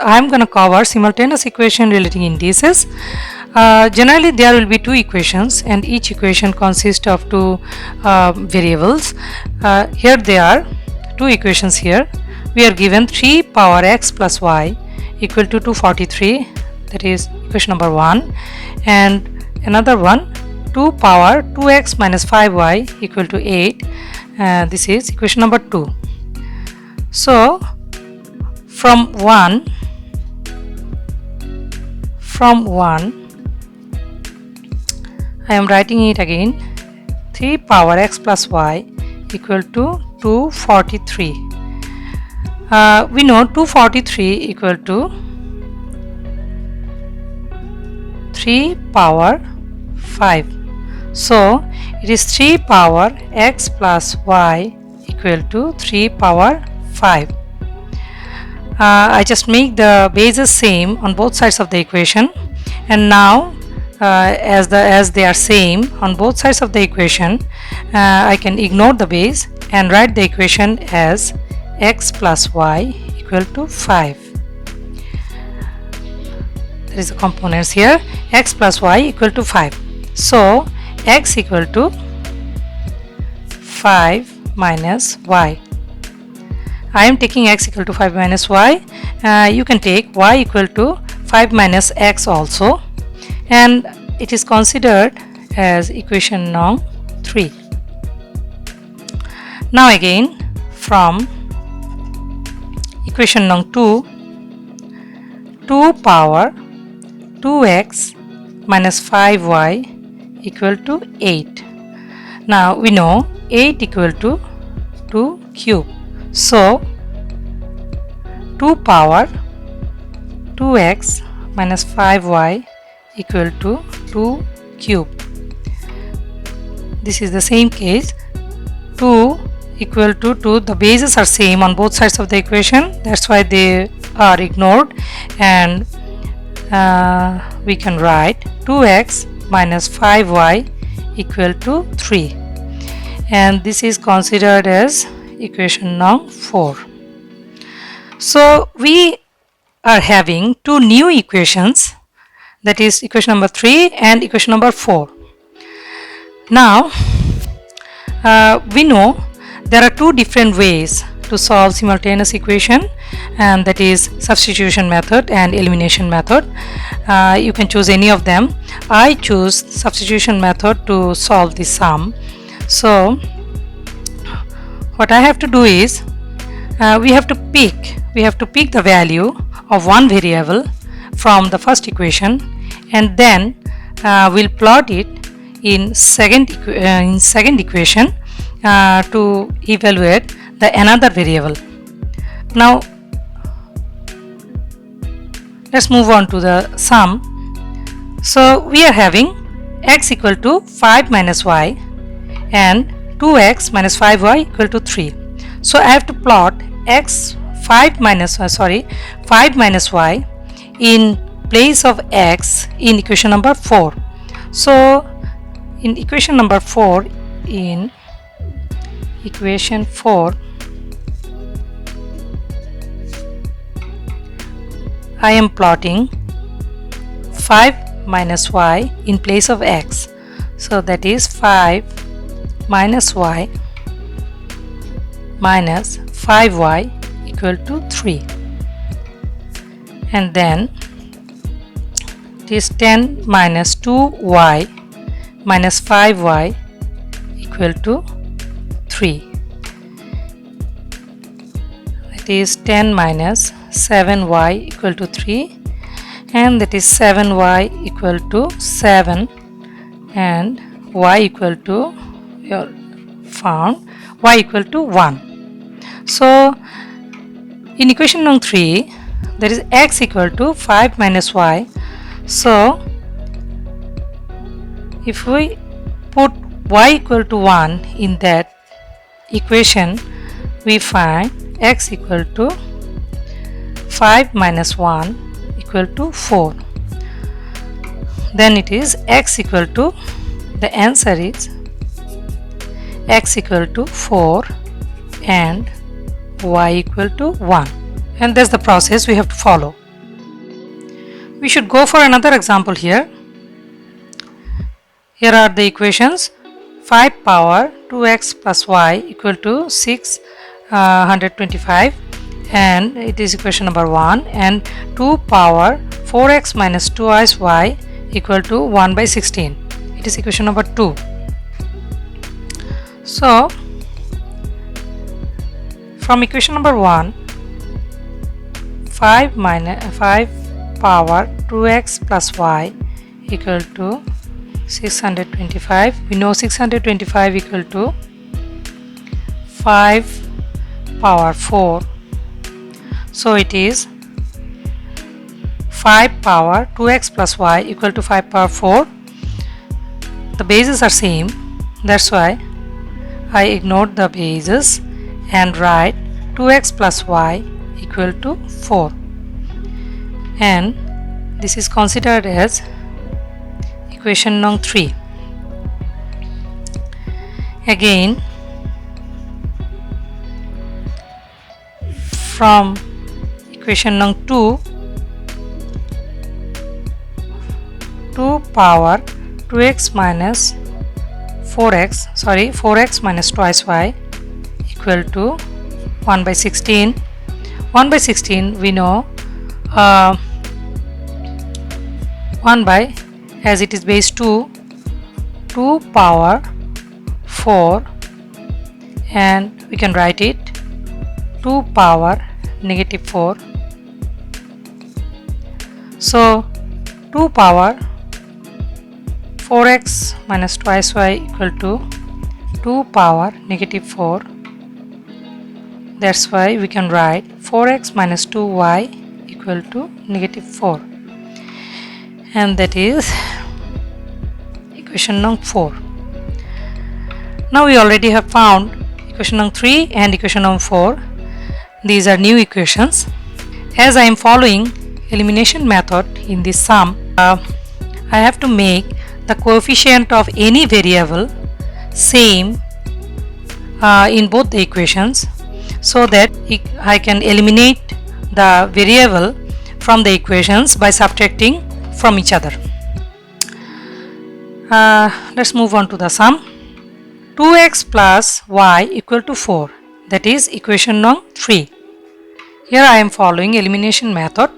I'm going to cover simultaneous equation relating indices. Generally there will be two equations and each equation consists of two variables. Here there are two equations here. We are given 3 power x plus y equal to 243, that is equation number 1, and another one 2 power 2x minus 5y equal to 8, this is equation number 2. So from 1 I am writing it again, 3 power x plus y equal to 243. We know 243 equal to 3 power 5. So it is 3 power x plus y equal to 3 power 5. I just make the bases same on both sides of the equation, and now as they are same on both sides of the equation, I can ignore the base and write the equation as x plus y equal to 5. There is the components here, x plus y equal to 5. So x equal to 5 minus y. I am taking x equal to 5 minus y. You can take y equal to 5 minus x also, and it is considered as equation number 3. Now again from equation number 2 power 2x minus 5y equal to 8. Now we know 8 equal to 2 cube. So 2 power 2x minus 5y equal to 2 cube. This is the same case. 2 equal to 2, the bases are same on both sides of the equation, that's why they are ignored, and we can write 2x minus 5y equal to 3, and this is considered as equation number 4. So we are having two new equations, that is equation number 3 and equation number 4. Now we know there are two different ways to solve simultaneous equation, and that is substitution method and elimination method. You can choose any of them. I choose substitution method to solve the sum. So what I have to do is we have to pick the value of one variable from the first equation, and then we'll plot it in second equation to evaluate the another variable. Now let's move on to the sum. So we are having x equal to 5 minus y and 2x minus 5y equal to 3. So I have to plot 5 minus y in place of x in equation number 4. So in equation number 4, I am plotting 5 minus y in place of x. So that is 5 minus y minus 5y equal to 3, and then it is 10 minus 2y minus 5y equal to 3. That is 10 minus 7y equal to 3, and that is 7y equal to 7, and y equal to y equal to 1. So in equation number 3 there is x equal to 5 minus y. So if we put y equal to 1 in that equation, we find x equal to 5 minus 1 equal to 4. Then it is x equal to, the answer is x equal to 4 and y equal to 1, and that's the process we have to follow. We should go for another example here. Here are the equations. 5 power 2x plus y equal to 625, and it is equation number 1, and 2 power 4x minus 2y equal to 1 by 16. It is equation number 2. So from equation number 1, 5 power 2x plus y equal to 625. We know 625 equal to 5 power 4. So it is 5 power 2x plus y equal to 5 power 4. The bases are same, that's why I ignored the bases and write 2x plus y equal to 4, and this is considered as equation number 3. Again, from equation number 2, 2 power 2x minus 4x minus twice y equal to 1 by 16. 1 by 16 we know 1 by, as it is base 2 power 4, and we can write it 2 power negative 4. So 2 power 4x minus twice y equal to 2 power negative 4. That's why we can write 4x minus 2y equal to negative 4, and that is equation number 4. Now we already have found equation number 3 and equation number 4. These are new equations. As I am following elimination method in this sum, I have to make the coefficient of any variable same in both the equations, so that I can eliminate the variable from the equations by subtracting from each other. Let's move on to the sum. 2x plus y equal to 4, that is equation number 3. Here I am following elimination method.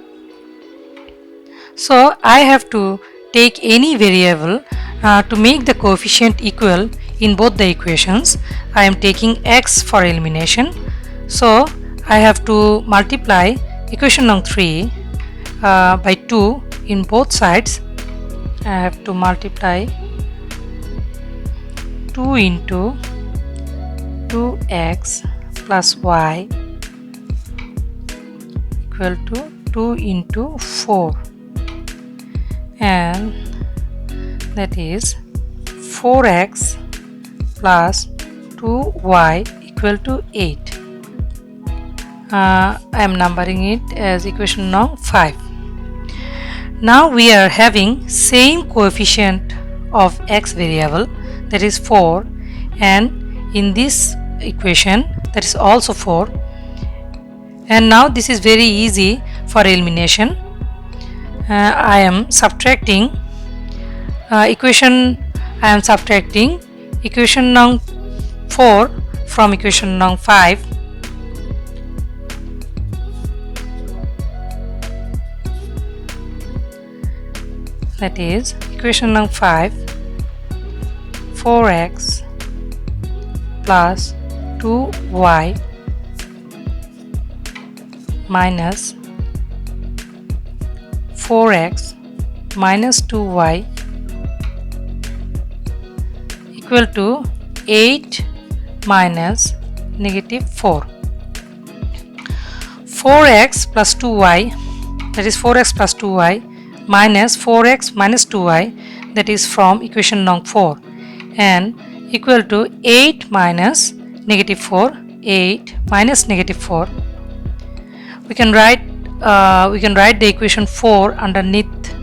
So I have to take any variable to make the coefficient equal in both the equations. I am taking x for elimination. So I have to multiply equation number 3 by 2 in both sides. I have to multiply 2 into 2x plus y equal to 2 into 4, and that is 4x plus 2y equal to 8. I am numbering it as equation number 5. Now we are having same coefficient of x variable, that is 4, and in this equation that is also 4, and now this is very easy for elimination. I am subtracting equation number 4 from equation number 5. That is equation number 5, 4x plus 2y minus 4x minus 2y equal to 8 minus negative 4. 4x plus 2y, that is 4x plus 2y, minus 4x minus 2y, that is from equation number 4, and equal to 8 minus negative 4. 8 minus negative 4. We can write the equation 4 underneath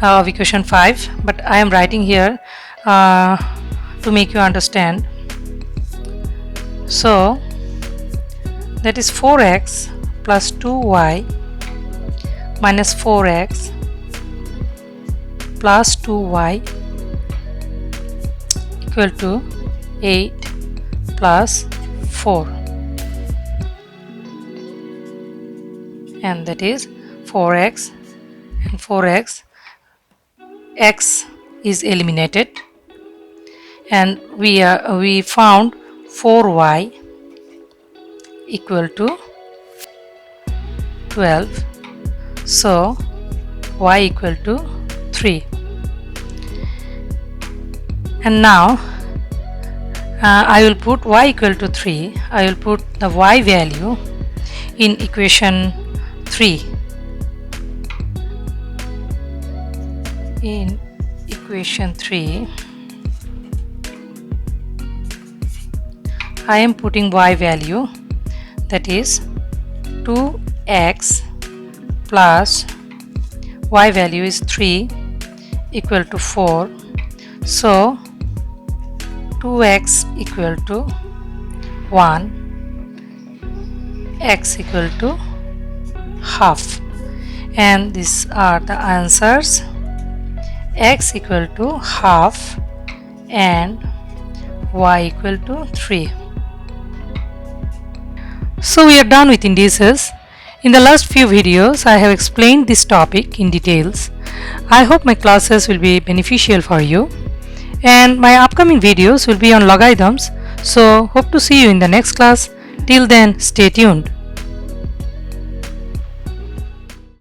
of equation 5, but I am writing here to make you understand. So that is 4x plus 2y minus 4x plus 2y equal to 8 plus 4, and that is 4x and 4x. X is eliminated, and we found 4y equal to 12, so y equal to 3. And now I will put y equal to 3. I will put the y value in equation 3. In equation 3, I am putting y value, that is 2x plus y value is 3 equal to 4, so 2x equal to 1, x equal to half, and these are the answers. X equal to half and y equal to 3. So we are done with indices. In the last few videos I have explained this topic in details. I hope my classes will be beneficial for you, and my upcoming videos will be on logarithms, so hope to see you in the next class. Till then, stay tuned.